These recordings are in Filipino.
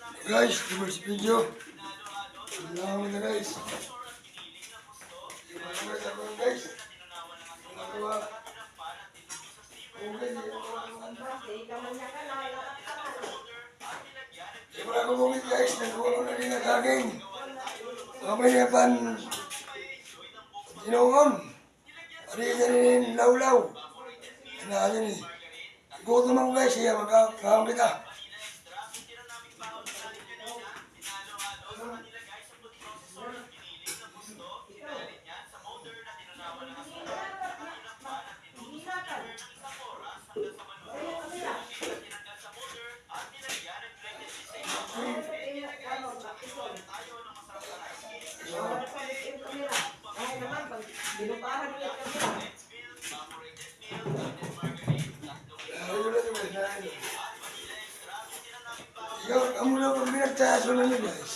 Guys, first video. Salamat na guys. Salamat ako guys. Nagawa. Okay, di ba ako bumit guys, nagkulo na rin ang saging. Kamay niya pan sinungon. Ari niya rin lawlaw. Ano ni? Gutom ako guys, siya magkakahang kita. Ikaw, kamu na pag pinagtaso na niyo guys.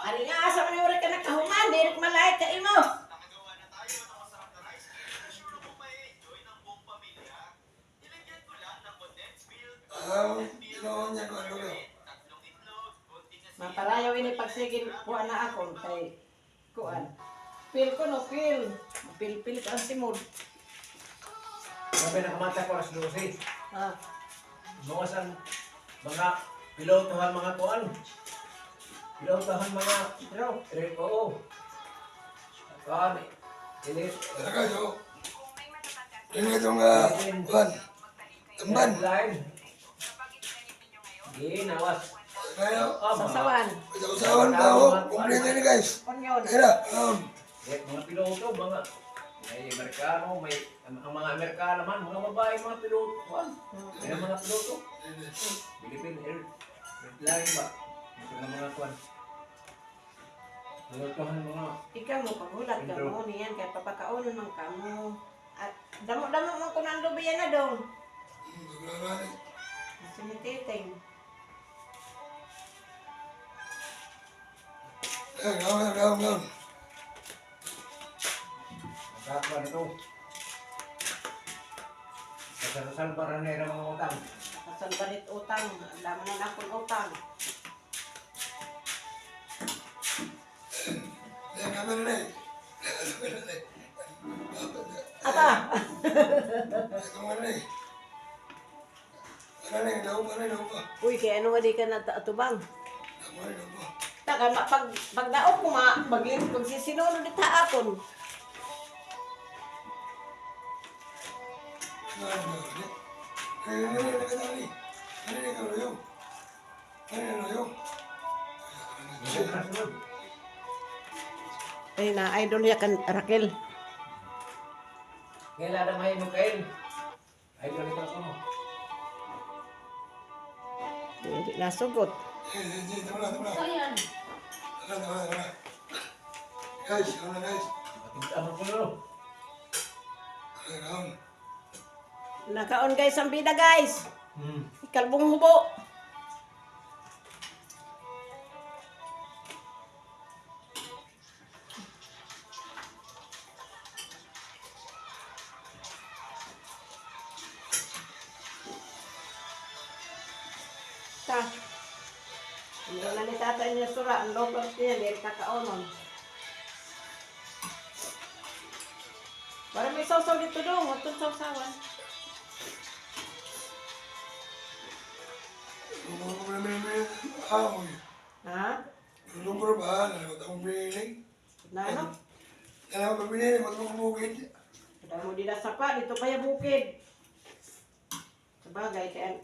Ari nga asa man uri ka nakahuman, dirik malay ka imo. Ginawa niya ko ano daw. Mapalayaw ini pagsigin kuha na ako kay kuan. Pil ko no pil. Pil ka ang simod. Sabi nakamata ko alas 12. Ah, Bawasan mga pilotohan mga kuan. Pilotohan mga oo. Kuan. Ini Talaga yo. Ini itong kuhan. Tamban. line. Ginawas. Kaya, sasawan. usawan pa ako. Kumplito ni guys. Kon yun. Kaya, Mga piloto, mga may Amerikano, may ang mga Amerikano man, mga babae, mga piloto. Kuan. May mga piloto. Philippine Airline ba? Ito na mga kuan. Pilotohan mga Ikaw mo pagulat ka mo niyan kay papakaunon man kamo. At damo-damo man ko nang lubiyan na dong. Sinititing. gawin. Magkakakuan ito. Kasal-sal para nila mga utang. Kasal balit utang, laman na akong utang. Kaya naman na eh. Ata. Ito nga na eh. Ano na eh, daw pa. Uy, kaya ano nga di ka natatubang? Daw pa. Taka, pag naok ko pag sisinunod dit haapon. Ay na, idol ya kan Raquel. Kailan na may nukain? Ay, ganito ko mo. Hindi nasugot. Ayan. Guys, ano guys? Matintahan ko na. Nakaon guys ang bida guys. Hmm. Ikalbong hubo. Ta. Hindi na ni tatay niya sura. Ang lopot niya, hindi kakaonon. Para may sausaw dito dong. Huwag itong sausawan. Ha? Lumbar ba? Nalakot akong pinili. Na ano? Nalakot akong pinili, ba't mo kumukid? Kada mo dila sapa, dito kaya bukid. Sabagay, kaya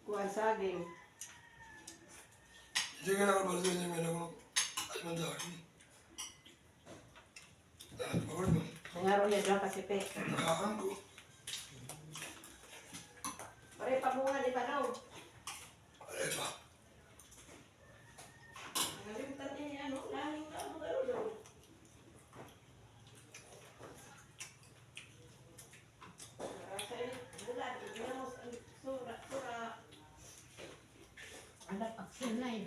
kuhan saging. Hindi ka naman basta niya may nalakot. At man sa akin. Bawal mo. Nangaroon niya dyan kasi pe. Nakakan ko. Pare, pamunga di pa daw. Alay pa. Nalimutan niya ano, lahing na ano daw. Anak action line.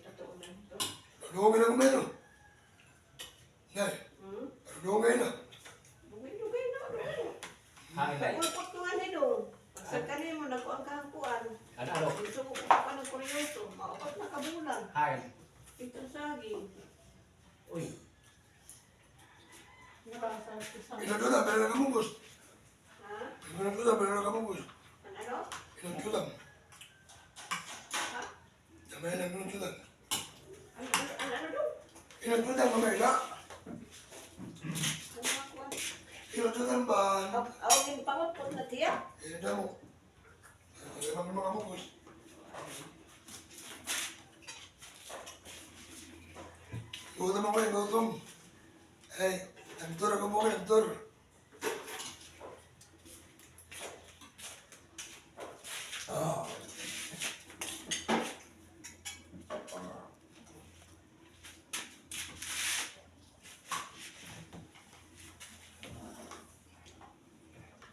totoo na ito. Dugay na kumain, no? Nay, Hmm? dugay na. Dugay na. Hain na. Pagpapot ko nga nito. Pagsakalin mo, nakuha ang kahakuan. Ano? Gusto ko pa ng kuryoso. Maupat na kabulan. Hain. Ito saging. Uy. Pinagduda, pero nakamubos. Ha? Pinagduda, pero nakamubos. Ano? Pinagduda. Ha? Damay na pinagduda. Ano daw? Pinagduda, mamay na. Ano kakuan? Pinagduda ba? Awagin pangapot na tiya. Pinagduda mo. Ay, mga mubos. Gutom ako eh, gutom. Ay, nagtur ako mo, nagtur. Ah.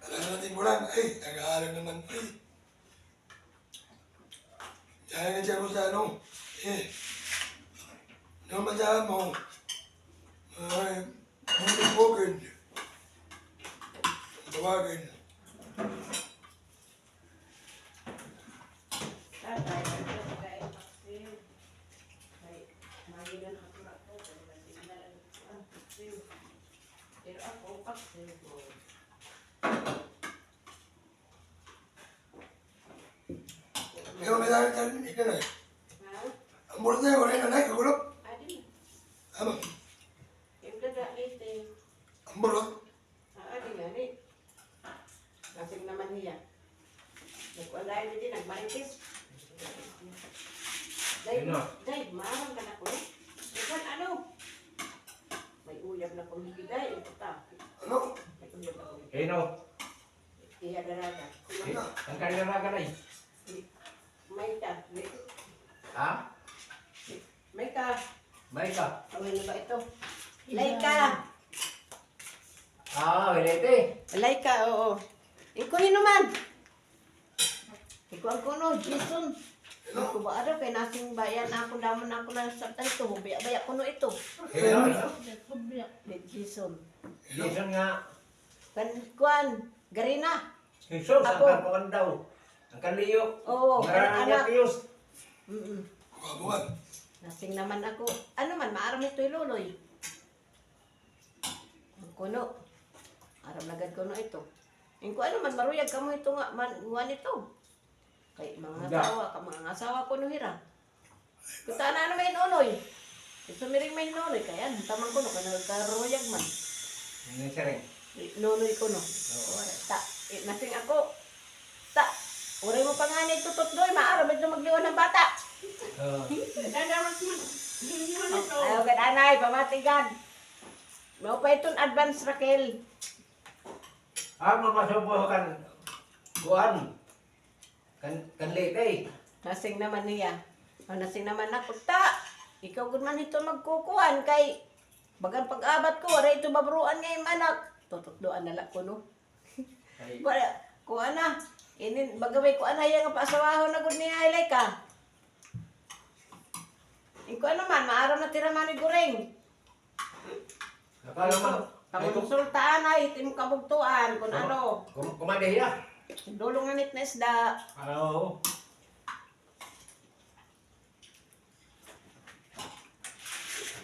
Alam natin mo lang, ay, nag-aaral naman po eh. Kaya nga dyan ko sa ano, eh, nung masahan mo, ay, bukid. Tawagin. Tatay, kaya vaccine. Ay, magilan ako na po. Pero ako, vaccine ko. Ikaw may dahil tayo, ikaw na eh. Ha? Ang mulat na yun, wala na naik, kagulap. Adi. Ama, Yung dada ite. ang mulat. Adi nga ni. Kasing naman niya. Nagwalay na din, nagmaritis. Dahil, Sino? dahil, maarang ka na ko. Ikaw, ano? May uyab na kong higay. Ito ta. Ano? May uyab na kong higay. Hino. Iya daraga. Ang kanilaraga na eh. May ka. Ha? May ka. May ka. Awin na ba ito? Laika. Ah, wilete. Laika, oo. Ikaw naman. Ikaw ang kuno, Jason. Ikaw ba araw kay nasing bayan na ako damon na ako na sa ito. Baya kuno ito. Hino. Ni Jason. Jason nga. Kuan, Garina. Jesus, ang Ako. kapuan daw. Ang kaliyok. Oo, Maraming anak. Pius. Bukan. Nasing naman ako. Ano man, maaram ito'y luloy. Ang kuno. Aram lagad kuno ito. Ang ano man, maruyag ka mo ito nga, man ito. Kay mga Handa. asawa, ka mga asawa ko no hira. Kuta na ano may nunoy. Ito miring may nunoy, kaya tamang kuno, kaya nagkaruyag man. Ano siya rin? Nunoy ko no. Ta, nasing ako. Ta, uray mo pa nga na itutot doy, maaram ito magliwan ng bata. Ayaw ka nanay, pamatigan. Mau pa itong advance Raquel. Ah, mapasubo kan. Kuan. Kan lete. Nasing naman niya. O nasing naman ako, ta. Ikaw gud man ito magkukuhan kay bagang pag-abat ko, wala ito babruan nga yung anak. Tututdoan na lang ko no. Ay, Wala, kuha na. Inin, bagaway kuha na yung paasawahon na gud niya ilay ka. Ikaw naman, maaraw na tira man ni Goreng. akala man. Kamonsultaan ay, itim kabugtuan, kung ano. Kumadeya. Dulong na nit na isda. Oo.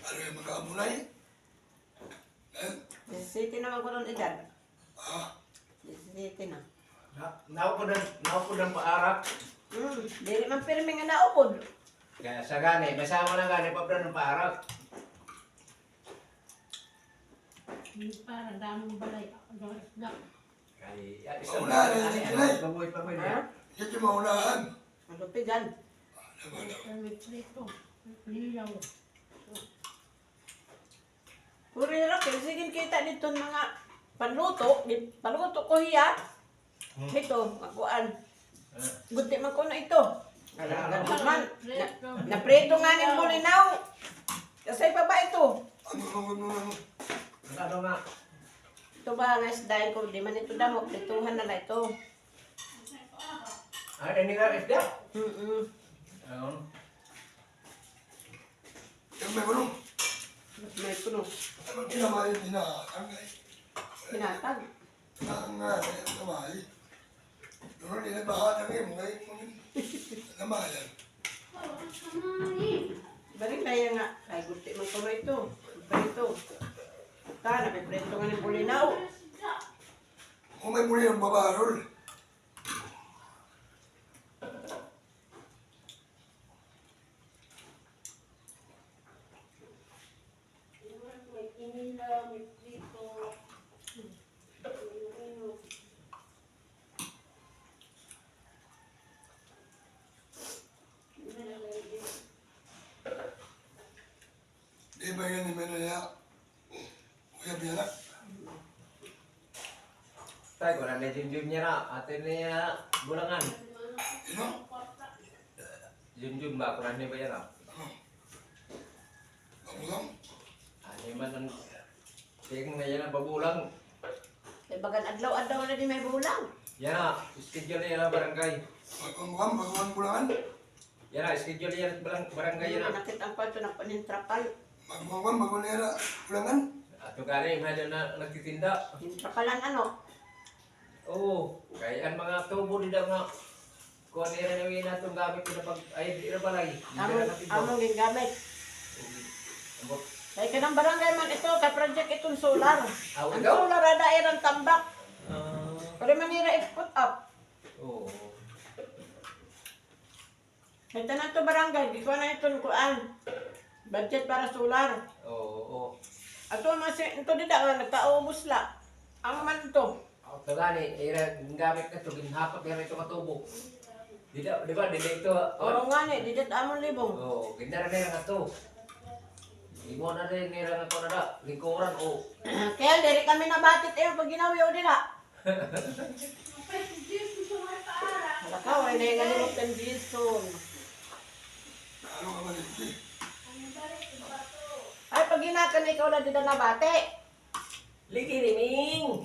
Ano yung magkamunay? Eh? 17 naman ko nun edad. Ah, 17 na. Naupo ng paarak. Dili man pirmi nga naupod. Kaya sa gani, masama na gani pa ng paarak. Para daming balay. Ay, Mauna na yung tinay. Baboy pa pwede. Ha? Yan yung maunahan. Malupigan. Lilaw. Puri na rin, sige kita dito mga panluto. Panluto ko hiya. Ito, makuan. Gunti man ko na ito. Alam man. Napreto nga ng bulinaw. Kasi pa ba ito? Ano? Ano nga? Ito ba nga isdahin ko, di man ito damok, dituhan na na ito. Ay, ini nga isda. Mm-mm. Oo. Yung may bulong. May puno. Ano kinamay yung dinatangay? Pinatag. Nanganganay ang kamay. Doon nila bahatang yung ngayon mo yun. Namayan. Balik na yan nga. Ay, gusti man ko na ito. Prito. Puta, napiprito nga ng bulinaw. Kung may muli ang babarol. Di ba yan ni Menaya? Kuya Bianak. Tay, kung na Junjun niya na, ate niya bulangan. Sino? Junjun ba? Kung na ba yan na? Pamulang? Ano man ang tingin na yan ang babulang. Ay, bagan adlaw-adlaw na di may bulang. Yan na, schedule niya na barangay. Pagpamukhang, baguhan bulangan. Yan na, schedule niya na barangay yan na. Nakit ang kwarto ng panintrapal. Pagpamukhang, baguhan niya na bulangan. Ato gani, mahal na nagtitinda. Panintrapalan ano? Oo, kaya ang mga tubo nila nga. Kung ano yung na itong gamit ko na pag, ay, di na balay. Among gigamit. Ambot. Kaya ka ng barangay man ito, ka project itong solar. Aw, Ang ikaw? solar na daerang tambak. Ah, Pero manira i-put up. oo. Ito na ito barangay, di ko na itong kuan. Budget para solar. Oo. Ato mas ito dida nagkaubos la. Ang man ito. Ito gani, ang gamit na ito, ginhapak na ito katubo. Di ba, di ito, Oo nga ni, didit amon libong. oo, ganda rin nga ito. Imo na rin nila nga ko na da, lingkuran, oo. Kaya diri kami nabatit eh pag ginawi o dila. Halakaw ay naigalimot ng Jason. Ano ka ba nito? Ay pag ginakan ikaw na dida nabate. Liki riming!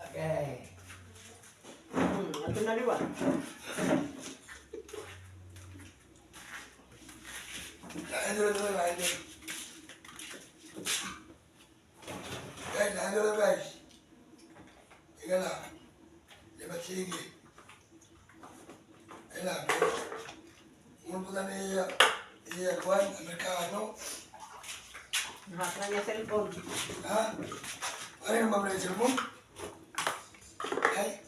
Okay. Ato na liwa. Lain dulu, lain dulu. Guys, lain dulu guys. Tinggal lah. Lepas sige. Ayan, muna ni Juan, Amerikano. Nahak na niya cellphone. Ha? Ano yung mabalik sa mo? Ay?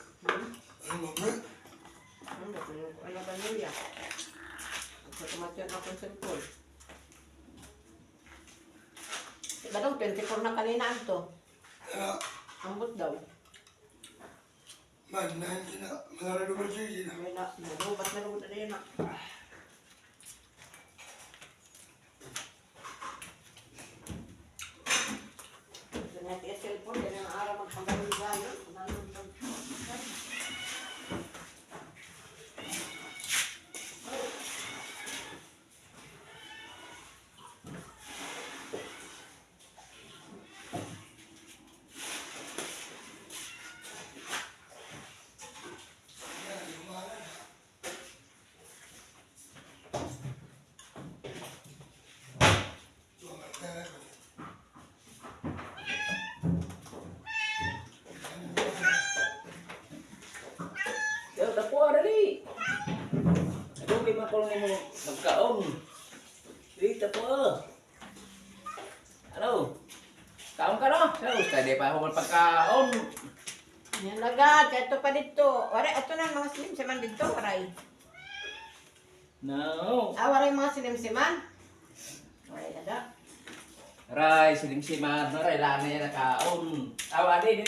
Ano mabalik? Ano ba niya? Tumatyan ako ng cellphone. Diba daw, 24 na kanina to. Ano? Ambot daw. Man, nahin na. Malara naman sige na. May na, nalubat na lumot na yun na. Ito na yung cellphone, yan ang araw magpanggaling gano'n. Yo, tapo dali. Aduh, may makulong mo magkaon. Dili tapo. Ano? Kaon ka no? So, tadi pa ako magpagkaon. Yan lagat, ito pa dito. Waray, ito na mga silim-siman dito, waray. No. Waray mga silim-siman. Waray lagat. Ray, silim-siman. Ray, lana yan na kaon. Awa, di.